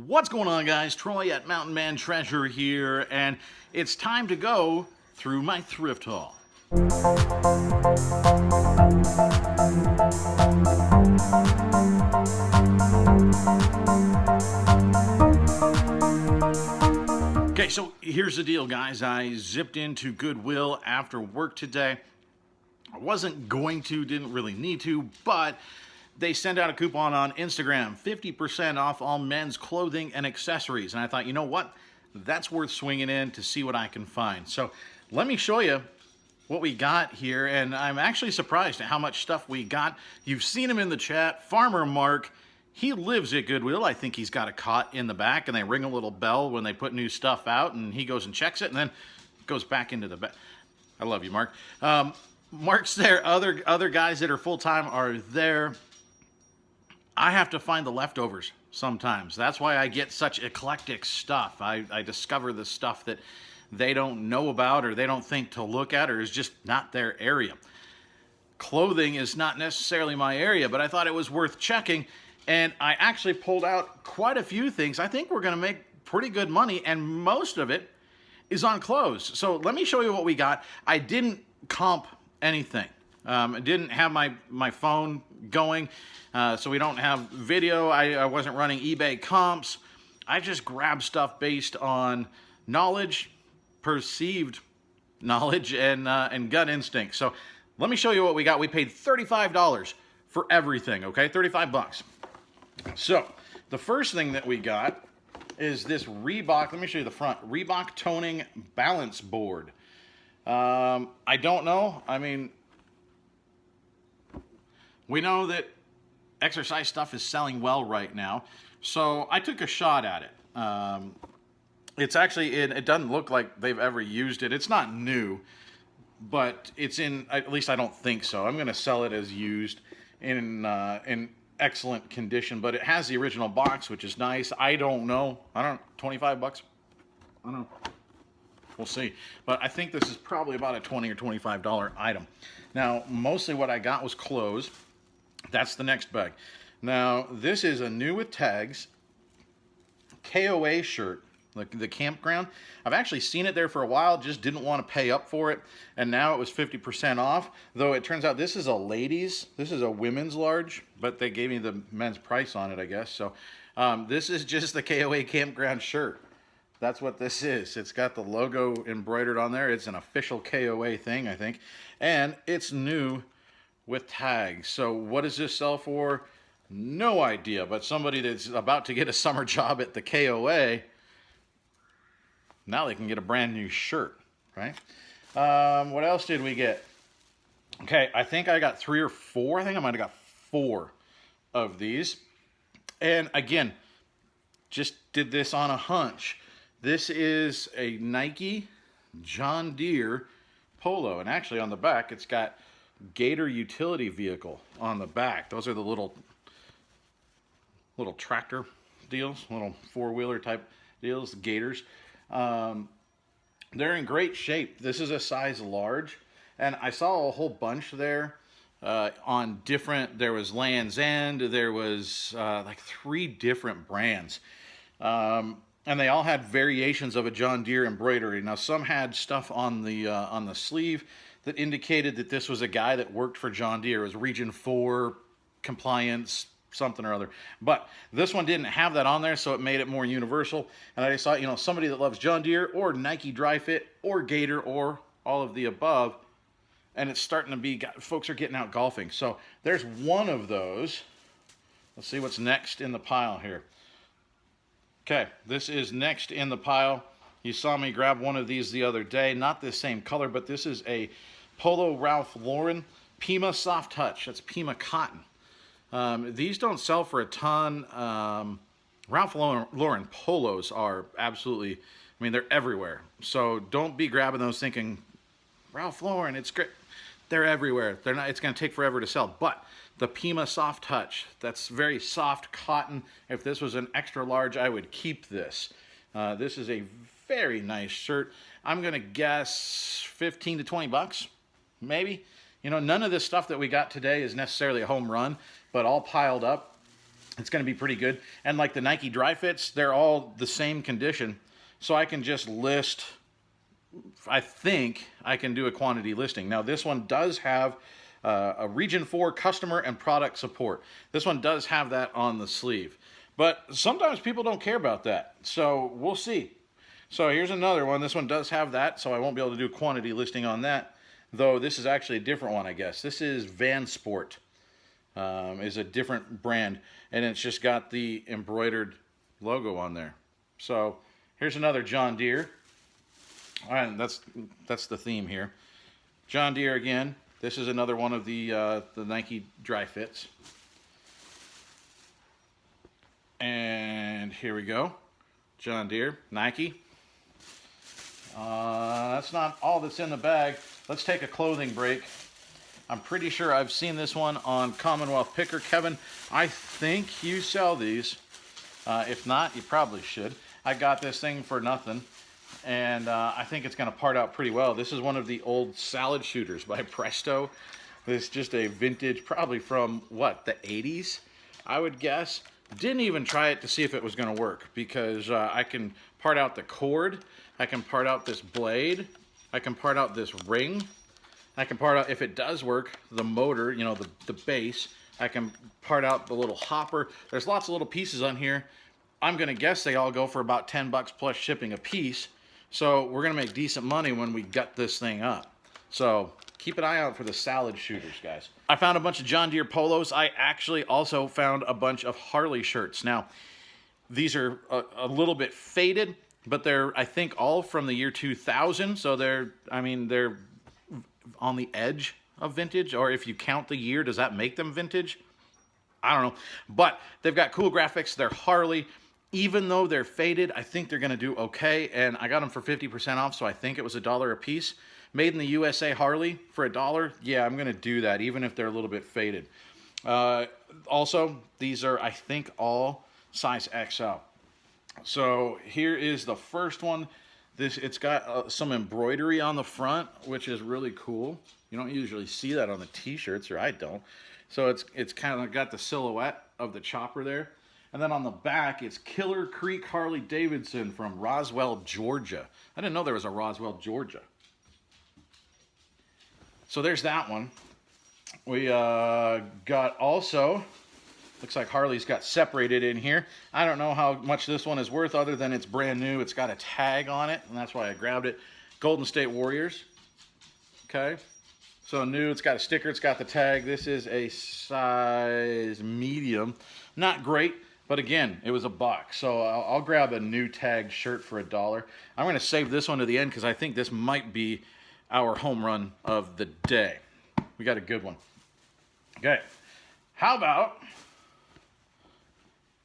What's going on, guys? Troy at Mountain Man Treasure here, and it's time to go through my thrift haul. Okay, so here's the deal, guys. I zipped into Goodwill after work today. I wasn't going to, didn't really need to, but they send out a coupon on Instagram, 50% off all men's clothing and accessories. And I thought, you know what? That's worth swinging in to see what I can find. So let me show you what we got here. And I'm actually surprised at how much stuff we got. You've seen him in the chat, Farmer Mark. He lives at Goodwill. I think he's got a cot in the back, and they ring a little bell when they put new stuff out, and he goes and checks it, and then goes back into the bed. I love you, Mark. Mark's there. Other guys that are full-time are there. I have to find the leftovers sometimes. That's why I get such eclectic stuff. I discover the stuff that they don't know about or they don't think to look at or is just not their area. Clothing is not necessarily my area, but I thought it was worth checking, and I actually pulled out quite a few things. I think we're going to make pretty good money, and most of it is on clothes. So let me show you what we got. I didn't comp anything. I didn't have my phone going, so we don't have video. I wasn't running eBay comps. I just grabbed stuff based on knowledge, perceived knowledge, and gut instinct. So let me show you what we got. We paid $35 for everything, okay? 35 bucks. So the first thing that we got is this Reebok, let me show you the front, Reebok toning balance board. I don't know. I mean, we know that exercise stuff is selling well right now, so I took a shot at it. It's actually it doesn't look like they've ever used it. It's not new, but it's in, at least I don't think so. I'm going to sell it as used in excellent condition, but it has the original box, which is nice. I don't know. 25 bucks? I don't know. We'll see. But I think this is probably about a $20 or $25 item. Now, mostly what I got was clothes. That's the next bag. Now, this is a new with tags KOA shirt, like the campground. I've actually seen it there for a while, just didn't want to pay up for it, and now it was 50% off, though it turns out this is a ladies, this is a women's large, but they gave me the men's price on it, I guess. So this is just the KOA campground shirt. That's what this is. It's got the logo embroidered on there. It's an official KOA thing, I think, and it's new with tags. So what does this sell for? No idea, but somebody that's about to get a summer job at the KOA, now they can get a brand new shirt, right? What else did we get? Okay, I think I got 3 or 4. I think I might have got 4 of these. And again, just did this on a hunch. This is a Nike John Deere polo, and actually on the back it's got Gator utility vehicle on the back. Those are the little tractor deals, little four-wheeler type deals, Gators. They're in great shape. This is a size large, and I saw a whole bunch there on different, there was Land's End, there was like 3 different brands. And they all had variations of a John Deere embroidery. Now, some had stuff on the sleeve that indicated that this was a guy that worked for John Deere. It was Region 4 compliance, something or other. But this one didn't have that on there, so it made it more universal. And I just thought, you know, somebody that loves John Deere or Nike Dry Fit or Gator or all of the above, and it's starting to be, folks are getting out golfing. So there's one of those. Let's see what's next in the pile here. Okay, this is next in the pile. You saw me grab one of these the other day. Not the same color, but this is a Polo Ralph Lauren Pima Soft Touch. That's Pima cotton. These don't sell for a ton. Ralph Lauren polos are absolutely, I mean, they're everywhere. So don't be grabbing those thinking, Ralph Lauren, it's great. They're everywhere. They're not, it's going to take forever to sell. But the Pima Soft Touch, that's very soft cotton. If this was an extra large, I would keep this. This is a very nice shirt. I'm going to guess 15 to 20 bucks, maybe. You know, none of this stuff that we got today is necessarily a home run, but all piled up. it's going to be pretty good. And like the Nike dry fits, they're all the same condition. So I can just list, I think I can do a quantity listing. Now this one does have a Region 4 customer and product support. This one does have that on the sleeve. But sometimes people don't care about that. So we'll see. So here's another one. This one does have that, so I won't be able to do a quantity listing on that. Though this is actually a different one, I guess. This is Van Sport. Is a different brand, and it's just got the embroidered logo on there. So here's another John Deere. All right, that's the theme here. John Deere again. This is another one of the Nike dry fits. And here we go. John Deere, Nike. That's not all that's in the bag. Let's take a clothing break. I'm pretty sure I've seen this one on Commonwealth Picker. Kevin, I think you sell these. If not, you probably should. I got this thing for nothing, and I think it's going to part out pretty well. This is one of the old salad shooters by Presto. This is just a vintage, probably from, what, the 80s, I would guess. Didn't even try it to see if it was going to work, because I can part out the cord, I can part out this blade, I can part out this ring, I can part out, if it does work, the motor, you know, the base. I can part out the little hopper. There's lots of little pieces on here. I'm going to guess they all go for about 10 bucks plus shipping a piece. So we're going to make decent money when we gut this thing up. So keep an eye out for the salad shooters, guys. I found a bunch of John Deere polos. I actually also found a bunch of Harley shirts. Now, these are a little bit faded, but they're, I think, all from the year 2000. So they're on the edge of vintage, or if you count the year, does that make them vintage? I don't know, but they've got cool graphics. They're Harley. Even though they're faded, I think they're going to do okay, and I got them for 50% off, so I think it was $1 a piece. Made in the USA Harley for $1. Yeah, I'm going to do that, even if they're a little bit faded. Also, these are, I think, all size XL. So here is the first one. It's got some embroidery on the front, which is really cool. You don't usually see that on the t-shirts, or I don't. So it's kind of got the silhouette of the chopper there. And then on the back, it's Killer Creek Harley Davidson from Roswell, Georgia. I didn't know there was a Roswell, Georgia. So there's that one. We got also, looks like Harley's got separated in here. I don't know how much this one is worth other than it's brand new. It's got a tag on it, and that's why I grabbed it. Golden State Warriors. Okay. So new, it's got a sticker, it's got the tag. This is a size medium. Not great, but again, it was $1. So I'll grab a new tag shirt for $1. I'm going to save this one to the end because I think this might be our home run of the day. We got a good one. Okay. How about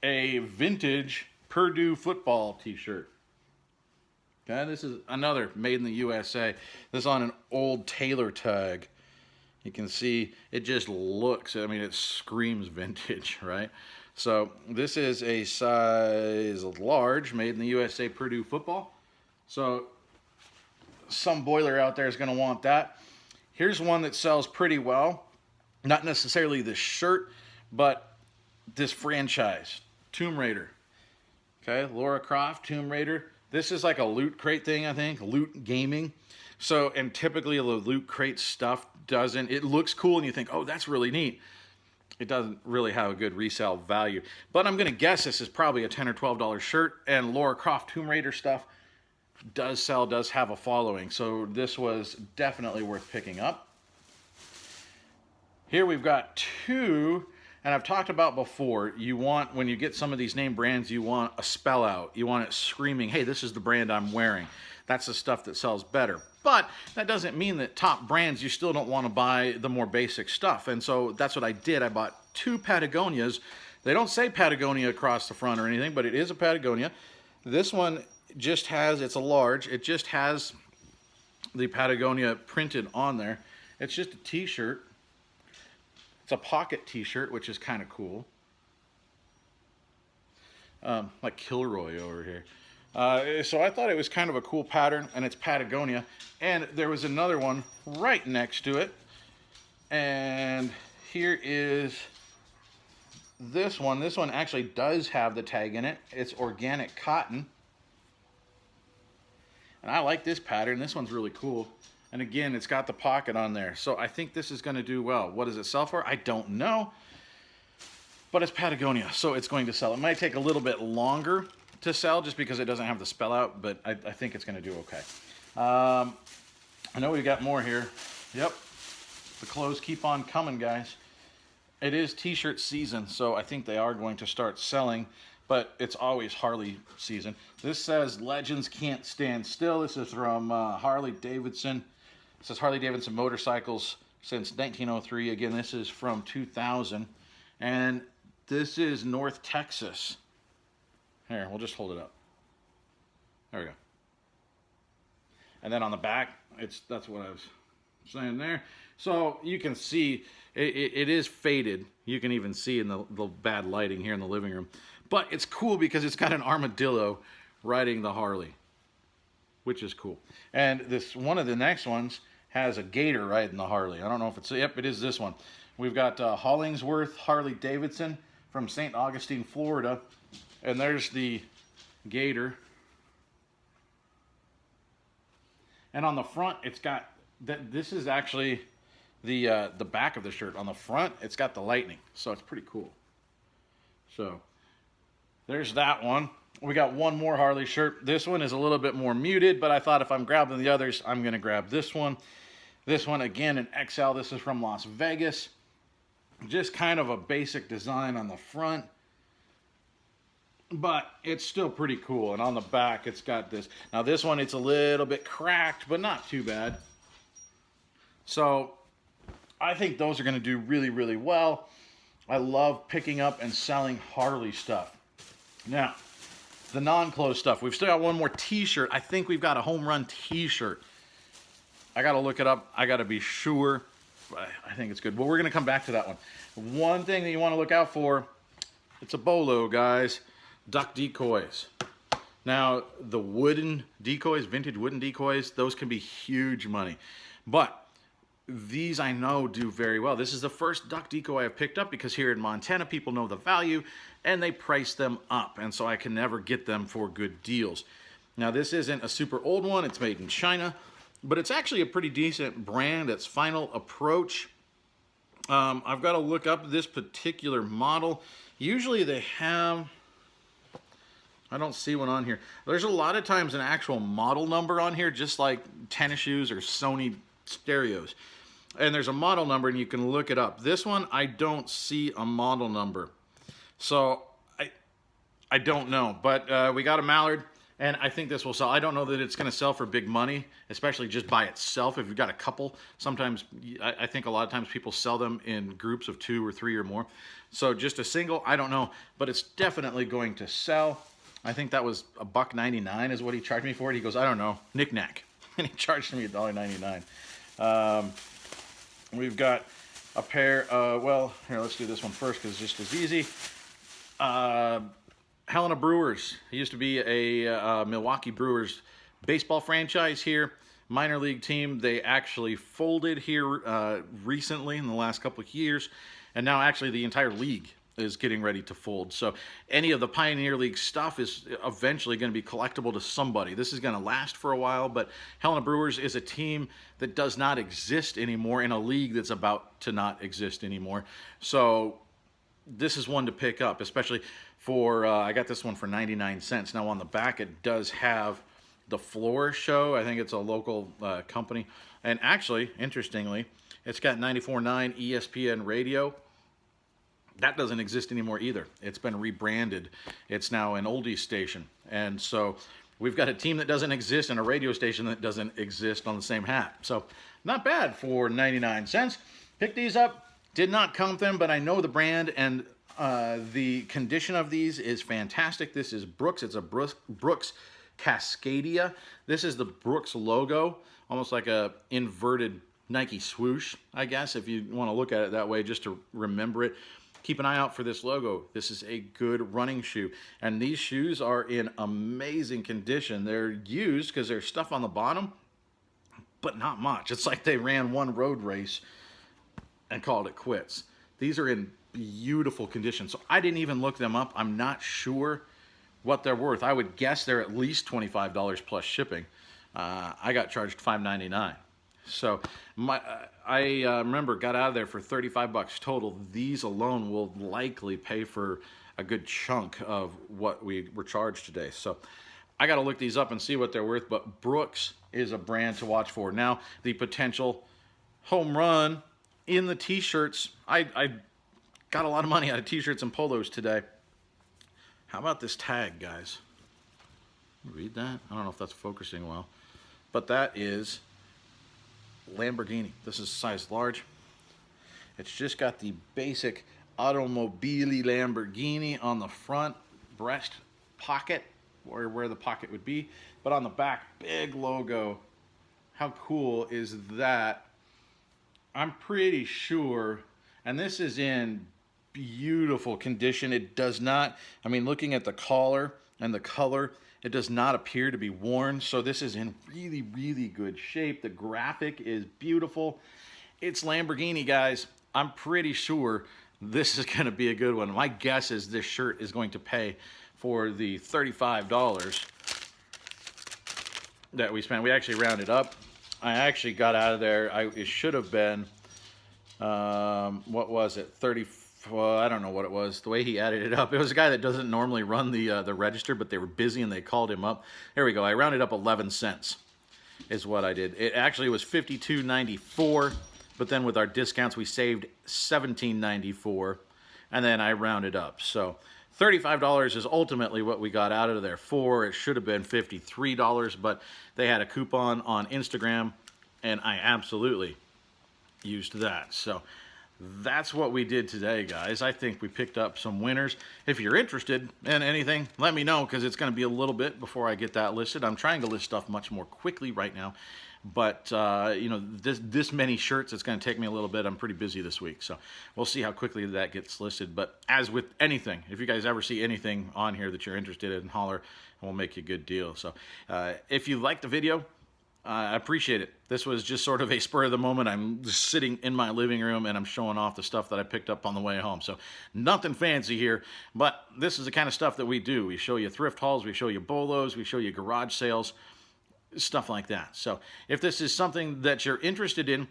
a vintage Purdue football t-shirt? Okay, this is another made in the USA. This is on an old Taylor tag. You can see it just looks, I mean, it screams vintage, right? So this is a size large, made in the USA Purdue football. So some boiler out there is going to want that. Here's one that sells pretty well. Not necessarily this shirt, but this franchise, Tomb Raider. Okay, Lara Croft, Tomb Raider. This is like a loot crate thing, I think, loot gaming. So, and typically the loot crate stuff doesn't, it looks cool and you think, oh, that's really neat. It doesn't really have a good resale value. But I'm going to guess this is probably a $10 or $12 shirt, and Lara Croft Tomb Raider stuff does sell, does have a following. So this was definitely worth picking up. Here we've got two, and I've talked about before, you want, when you get some of these name brands, you want a spell out. You want it screaming, hey, this is the brand I'm wearing. That's the stuff that sells better. But that doesn't mean that top brands, you still don't want to buy the more basic stuff. And so that's what I did. I bought two Patagonias. They don't say Patagonia across the front or anything, but it is a Patagonia. This one just has, it's a large, it just has the Patagonia printed on there. It's just a t-shirt. It's a pocket t-shirt, which is kind of cool. Like Kilroy over here. So I thought it was kind of a cool pattern, and it's Patagonia. And there was another one right next to it. And here is this one actually does have the tag in it. It's organic cotton. And I like this pattern. This one's really cool. And again, it's got the pocket on there. So I think this is going to do well. What does it sell for? I don't know. But it's Patagonia, so it's going to sell. It might take a little bit longer to sell just because it doesn't have the spell out, but I think it's going to do okay. I know we've got more here. Yep. The clothes keep on coming, guys. It is t-shirt season, so I think they are going to start selling, but it's always Harley season. This says Legends Can't Stand Still. This is from Harley Davidson. It says Harley Davidson motorcycles since 1903. Again, this is from 2000. And this is North Texas. Here, we'll just hold it up. There we go. And then on the back, that's what I was saying there. So you can see it is faded. You can even see in the bad lighting here in the living room. But it's cool because it's got an armadillo riding the Harley, which is cool. And this one of the next ones has a gator riding the Harley. I don't know if it's, yep, it is this one. We've got Hollingsworth Harley Davidson from St. Augustine, Florida. And there's the gator. And on the front, it's got, this is actually the back of the shirt. On the front, it's got the lightning. So it's pretty cool. So there's that one. We got one more Harley shirt. This one is a little bit more muted, but I thought if I'm grabbing the others, I'm going to grab this one. This one, again, an XL. This is from Las Vegas. Just kind of a basic design on the front. But it's still pretty cool. And on the back, it's got this. Now, this one, it's a little bit cracked, but not too bad. So I think those are going to do really, really well. I love picking up and selling Harley stuff. Now, the non-clothes stuff. We've still got one more t-shirt. I think we've got a home run t-shirt. I got to look it up. I got to be sure. I think it's good. But we're going to come back to that one. One thing that you want to look out for, it's a bolo, guys. Duck decoys. Now, the wooden decoys, vintage wooden decoys, those can be huge money. But these I know do very well. This is the first duck decoy I've picked up because here in Montana, people know the value and they price them up. And so I can never get them for good deals. Now, this isn't a super old one. It's made in China. But it's actually a pretty decent brand. It's Final Approach. I've got to look up this particular model. Usually they have, I don't see one on here. There's a lot of times an actual model number on here, just like tennis shoes or Sony stereos. And there's a model number and you can look it up. This one, I don't see a model number. So I don't know. But we got a Mallard. And I think this will sell. I don't know that it's going to sell for big money, especially just by itself. If you've got a couple, sometimes I think a lot of times people sell them in groups of 2 or 3 or more. So just a single, I don't know, but it's definitely going to sell. I think that was $1.99 is what he charged me for it. He goes, I don't know, knick-knack. And he charged me $1.99. We've got a pair, well, here, let's do this one first because it's just as easy. Helena Brewers. It used to be a Milwaukee Brewers baseball franchise here, minor league team. They actually folded here recently in the last couple of years, and now actually the entire league is getting ready to fold. So any of the Pioneer League stuff is eventually going to be collectible to somebody. This is going to last for a while, but Helena Brewers is a team that does not exist anymore in a league that's about to not exist anymore. So this is one to pick up, especially for, I got this one for 99 cents. Now on the back, it does have the floor show. I think it's a local company. And actually, interestingly, it's got 94.9 ESPN radio. That doesn't exist anymore either. It's been rebranded. It's now an oldies station. And so we've got a team that doesn't exist and a radio station that doesn't exist on the same hat. So not bad for 99 cents. Picked these up. Did not count them, but I know the brand, and the condition of these is fantastic. This is Brooks. It's a Brooks Cascadia. This is the Brooks logo, almost like a inverted Nike swoosh, I guess, if you want to look at it that way, just to remember it. Keep an eye out for this logo. This is a good running shoe, and these shoes are in amazing condition. They're used because there's stuff on the bottom, but not much. It's like they ran one road race and called it quits. These are in beautiful condition. So I didn't even look them up. I'm not sure what they're worth. I would guess they're at least $25 plus shipping. I got charged $5.99. So I remember got out of there for 35 bucks total. These alone will likely pay for a good chunk of what we were charged today. So I got to look these up and see what they're worth. But Brooks is a brand to watch for. Now, the potential home run in the t-shirts. I got a lot of money out of t-shirts and polos today. How about this tag, guys? Read that? I don't know if that's focusing well. But that is Lamborghini. This is size large. It's just got the basic Automobili Lamborghini on the front breast pocket, or where the pocket would be. But on the back, big logo. How cool is that? I'm pretty sure, and this is in beautiful condition. It does not, I mean, looking at the collar and the color, it does not appear to be worn. So this is in really, really good shape. The graphic is beautiful. It's Lamborghini, guys. I'm pretty sure this is going to be a good one. My guess is this shirt is going to pay for the $35 that we spent. We actually rounded up. I actually got out of there. It should have been, what was it, 30. Well, I don't know what it was. The way he added it up, it was a guy that doesn't normally run the register, but they were busy and they called him up. There we go. I rounded up 11 cents is what I did. It actually was $52.94, but then with our discounts we saved $17.94, and then I rounded up. So $35 is ultimately what we got out of there for. It should have been $53, but they had a coupon on Instagram, and I absolutely used that. So that's what we did today, guys. I think we picked up some winners. If you're interested in anything, let me know, because it's going to be a little bit before I get that listed. I'm trying to list stuff much more quickly right now, but you know, this many shirts, it's going to take me a little bit. I'm pretty busy this week, so we'll see how quickly that gets listed. But as with anything, if you guys ever see anything on here that you're interested in, holler, and we'll make you a good deal. So if you liked the video, I appreciate it. This was just sort of a spur of the moment. I'm just sitting in my living room and I'm showing off the stuff that I picked up on the way home. So nothing fancy here, but this is the kind of stuff that we do. We show you thrift hauls, we show you bolos, we show you garage sales, stuff like that. So if this is something that you're interested in,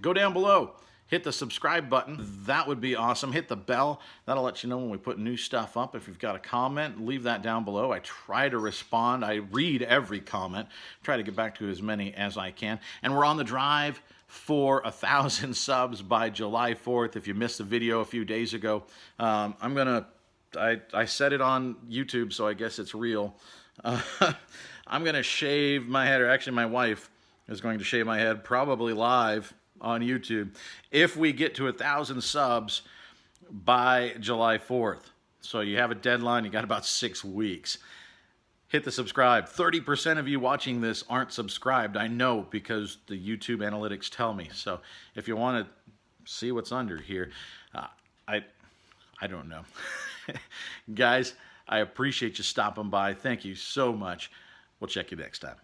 go down below. Hit the subscribe button. That would be awesome. Hit the bell. That'll let you know when we put new stuff up. If you've got a comment, leave that down below. I try to respond. I read every comment. Try to get back to as many as I can. And we're on the drive for 1,000 subs by July 4th. If you missed the video a few days ago, I said it on YouTube, so I guess it's real. I'm going to shave my head, or actually my wife is going to shave my head, probably live on YouTube, if we get to 1,000 subs by July 4th. So you have a deadline. You got about 6 weeks. Hit the subscribe. 30% of you watching this aren't subscribed. I know, because the YouTube analytics tell me. So if you want to see what's under here, I don't know. Guys, I appreciate you stopping by. Thank you so much. We'll check you next time.